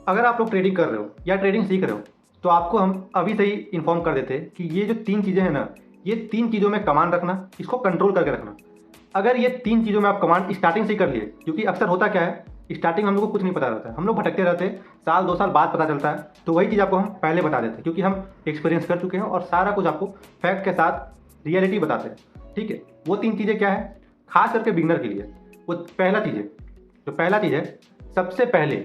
अगर आप लोग ट्रेडिंग कर रहे हो या ट्रेडिंग सीख रहे हो तो आपको हम अभी से ही इन्फॉर्म कर देते हैं कि ये जो 3 चीज़ें हैं ना, ये 3 चीज़ों में कमांड रखना, इसको कंट्रोल करके रखना। अगर ये 3 चीज़ों में आप कमांड स्टार्टिंग से ही कर लिए, क्योंकि अक्सर होता क्या है, स्टार्टिंग में हम लोग को कुछ नहीं पता रहता है, हम लोग भटकते रहते हैं, साल 2 साल बाद पता चलता है। तो वही चीज़ आपको हम पहले बता देते हैं, क्योंकि हम एक्सपीरियंस कर चुके हैं और सारा कुछ आपको फैक्ट के साथ रियलिटी बताते हैं। ठीक है, वो 3 चीज़ें क्या है, खास करके बिगनर के लिए। वो पहला चीज़ है, सबसे पहले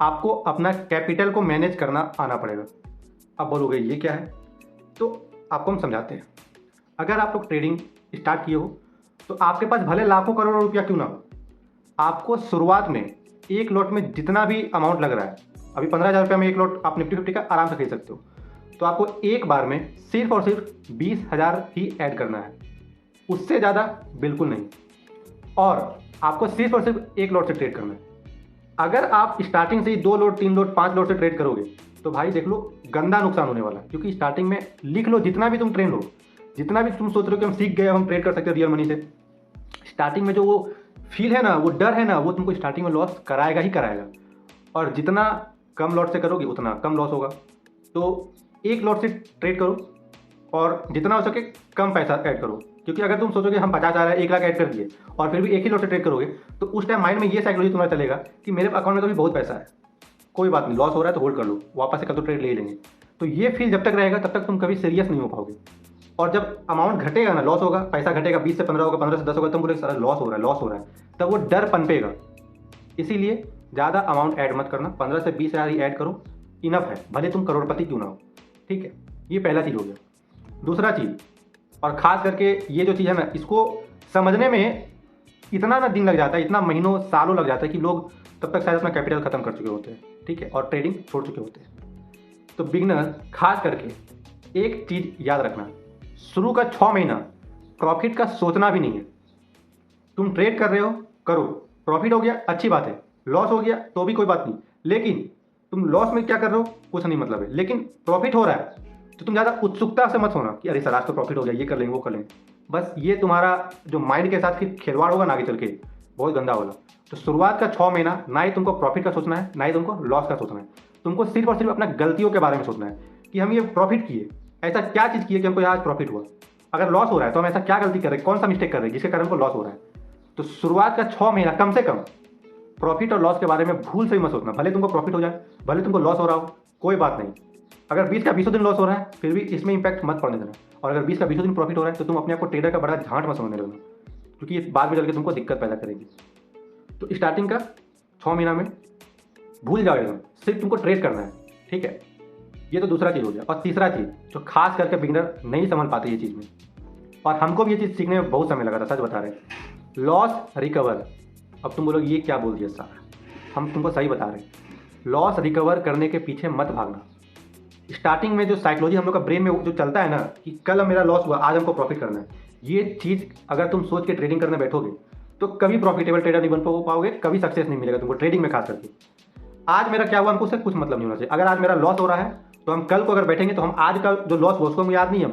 आपको अपना कैपिटल को मैनेज करना आना पड़ेगा। अब बोलोगे ये क्या है, तो आपको हम समझाते हैं। अगर आप लोग ट्रेडिंग स्टार्ट किए हो तो आपके पास भले लाखों करोड़ों रुपया क्यों ना हो, आपको शुरुआत में एक लॉट में जितना भी अमाउंट लग रहा है, अभी 15,000 रुपये में एक लॉट आप निफ्टी 50 का आराम से खरीद सकते हो, तो आपको एक बार में सिर्फ और सिर्फ 20,000 ही ऐड करना है, उससे ज़्यादा बिल्कुल नहीं। और आपको सिर्फ और सिर्फ एक लॉट से ट्रेड करना है। अगर आप स्टार्टिंग से ही 2 लॉट 3 लॉट 5 लॉट से ट्रेड करोगे तो भाई देख लो गंदा नुकसान होने वाला है। क्योंकि स्टार्टिंग में लिख लो, जितना भी तुम ट्रेंड हो, जितना भी तुम सोच रहे हो कि हम सीख गए, हम ट्रेड कर सकते हैं रियल मनी से, स्टार्टिंग में जो वो फील है ना, वो डर है ना, वो तुमको स्टार्टिंग में लॉस कराएगा ही कराएगा। और जितना कम लॉट से करोगे उतना कम लॉस होगा। तो एक लॉट से ट्रेड करो और जितना हो सके कम पैसा ऐड करो। क्योंकि अगर तुम सोचोगे हम 50 आ रहा है 1 लाख ऐड कर दिए और फिर भी एक ही लॉट से ट्रेड करोगे, तो उस टाइम माइंड में ये साइकोलॉजी तुम्हारा चलेगा कि मेरे अकाउंट में तो भी बहुत पैसा है, कोई बात नहीं, लॉस हो रहा है तो होल्ड कर लो, वापस से कल तो ट्रेड ले ही लेंगे। तो ये फील जब तक रहेगा तब तक तुम कभी सीरियस नहीं हो पाओगे। और जब अमाउंट घटेगा ना, लॉस होगा, पैसा घटेगा, 20 से 15 होगा, 15 से 10 होगा, तुम बोले सारा लॉस हो रहा है, तब वो डर पनपेगा। इसीलिए ज़्यादा अमाउंट ऐड मत करना, 15 से 20 हज़ार ही ऐड करो, इनफ है, भले तुम करोड़पति क्यों ना हो। ठीक है, ये पहला चीज़ हो गया। दूसरा चीज़, और ख़ास करके ये जो चीज़ है ना, इसको समझने में इतना ना दिन लग जाता है, इतना महीनों सालों लग जाता है कि लोग तब तक शायद अपना कैपिटल ख़त्म कर चुके होते हैं। ठीक है, और ट्रेडिंग छोड़ चुके होते हैं। तो बिगनर खास करके एक चीज़ याद रखना, शुरू का 6 महीना प्रॉफिट का सोचना भी नहीं है। तुम ट्रेड कर रहे हो, करो, प्रॉफिट हो गया अच्छी बात है, लॉस हो गया तो भी कोई बात नहीं, लेकिन तुम लॉस में क्या कर रहे हो कुछ नहीं मतलब है, लेकिन प्रॉफिट हो रहा है तो तुम ज़्यादा उत्सुकता से मत होना कि अरे सर आज तो प्रॉफिट हो गया, ये कर लेंगे वो कर लेंगे। बस ये तुम्हारा जो माइंड के साथ फिर खिलवाड़ होगा ना आगे चल के, बहुत गंदा होगा। तो शुरुआत का 6 महीना ना ही तुमको प्रॉफिट का सोचना है, ना ही तुमको लॉस का सोचना है। तुमको सिर्फ और सिर्फ अपना गलतियों के बारे में सोचना है कि हम ये प्रॉफिट किए, ऐसा क्या चीज़ किए कि हमको यहाँ आज प्रॉफिट हुआ। अगर लॉस हो रहा है तो हम ऐसा क्या गलती कर रहे हैं, कौन सा मिस्टेक कर रहे हैं जिसके कारण हमको लॉस हो रहा है। तो शुरुआत का 6 महीना कम से कम प्रॉफिट और लॉस के बारे में भूल से ही मत सोचना। भले तुमको प्रॉफिट हो जाए, भले तुमको लॉस हो रहा हो, कोई बात नहीं। अगर 20 का 20 दिन लॉस हो रहा है फिर भी इसमें इंपैक्ट मत पड़ने देना। और अगर 20 का 20 दिन प्रॉफिट हो रहा है तो तुम अपने आप को ट्रेडर का बड़ा झांट मत समझने लगना, क्योंकि ये बाद में चल के तुमको दिक्कत पैदा करेगी। तो स्टार्टिंग का 6 महीना में भूल जाओ एकदम, सिर्फ तुमको ट्रेड करना है। ठीक है, ये तो दूसरा चीज़ हो गया। और तीसरा चीज़ जो खास करके बिगनर नहीं समझ पाते ये चीज़ में, और हमको भी ये चीज़ सीखने में बहुत समय लगा था, सच बता रहे हैं, लॉस रिकवर। अब तुम बोलोगे ये क्या बोल दिया सारा, हम तुमको सही बता रहे हैं। लॉस रिकवर करने के पीछे मत भागना। स्टार्टिंग में जो साइकोलॉजी हम लोग का ब्रेन में जो चलता है ना कि कल मेरा लॉस हुआ, आज हमको प्रॉफिट करना है, ये चीज़ अगर तुम सोच के ट्रेडिंग करने बैठोगे तो कभी प्रॉफिटेबल ट्रेडर नहीं बन पाओगे, कभी सक्सेस नहीं मिलेगा तुमको ट्रेडिंग में। खास करके आज मेरा क्या हुआ हमको उससे कुछ मतलब नहीं होना चाहिए। अगर आज मेरा लॉस हो रहा है तो हम कल को अगर बैठेंगे तो हम आज का जो लॉस हुआ उसको हम याद नहीं है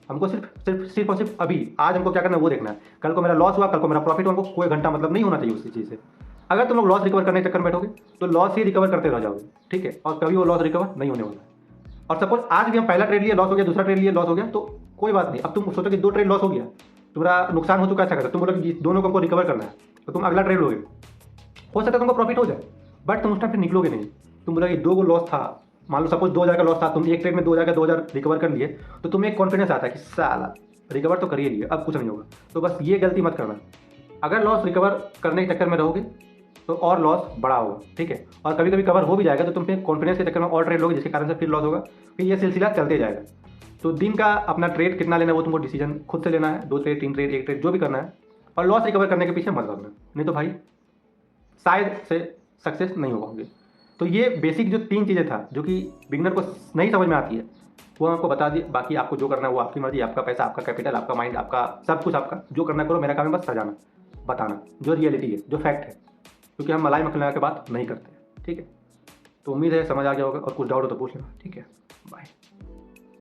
हमको सिर्फ और सिर्फ अभी आज हमको क्या करना है वो देखना है। कल को मेरा लॉस हुआ, कल को मेरा प्रॉफिट हुआ, हमको कोई घंटा मतलब नहीं होना चाहिए उसी चीज़ से। अगर तुम लोग लॉस रिकवर करने के चक्कर में बैठोगे तो लॉस ही रिकवर करते रह जाओगे। ठीक है, और कभी वो लॉस रिकवर नहीं होने वाला है। और सपोज आज भी हम पहला ट्रेड लिए लॉस हो गया, दूसरा ट्रेड लिए लॉस हो गया, तो कोई बात नहीं। अब तुम सोचो कि 2 ट्रेड लॉस हो गया, तुम्हारा नुकसान हो चुका है, अच्छा करता तुम बोलो कि दोनों को हमको रिकवर करना है, तो तुम अगला ट्रेड लोगे, हो सकता है तुमको प्रॉफिट हो जाए, बट तुम उस टाइम फिर निकलोगे नहीं। तुम बोलोगे 2 को लॉस था, मान लो सपोज 2,000 का लॉस था, तुम एक ट्रेड में 2,000 रिकवर कर लिए, तो तुम्हें एक कॉन्फिडेंस आता है कि साला रिकवर तो कर ही लिए, अब कुछ नहीं होगा। तो बस ये गलती मत करना। अगर लॉस रिकवर करने के चक्कर में रहोगे तो और लॉस बड़ा होगा। ठीक है, और कभी कभी कवर हो भी जाएगा तो तुम फिर कॉन्फिडेंस के चक्कर में और ट्रेड लोगे, जिसके कारण से फिर लॉस होगा, फिर ये सिलसिला चलते जाएगा। तो दिन का अपना ट्रेड कितना लेना है वो तुमको डिसीजन खुद से लेना है, 2 ट्रेड 3 ट्रेड 1 ट्रेड जो भी करना है, और लॉस रिकवर करने के पीछे मत भागना, नहीं तो भाई शायद से सक्सेस नहीं हो पाओगे। तो ये बेसिक जो 3 चीज़ें था जो कि बिगनर को नहीं समझ में आती है, वो हम आपको बता दिए। बाकी आपको जो करना है वो आपकी मर्जी, आपका पैसा, आपका कैपिटल, आपका माइंड, आपका सब कुछ, आपका जो करना करो। मेरा काम है बस सजाना, बताना जो रियलिटी है, जो फैक्ट है, क्योंकि हम मलाई मखना के बात नहीं करते। ठीक है, तो उम्मीद है समझ आ गया होगा, और कुछ डाउट हो तो पूछ लेना। ठीक है, बाय।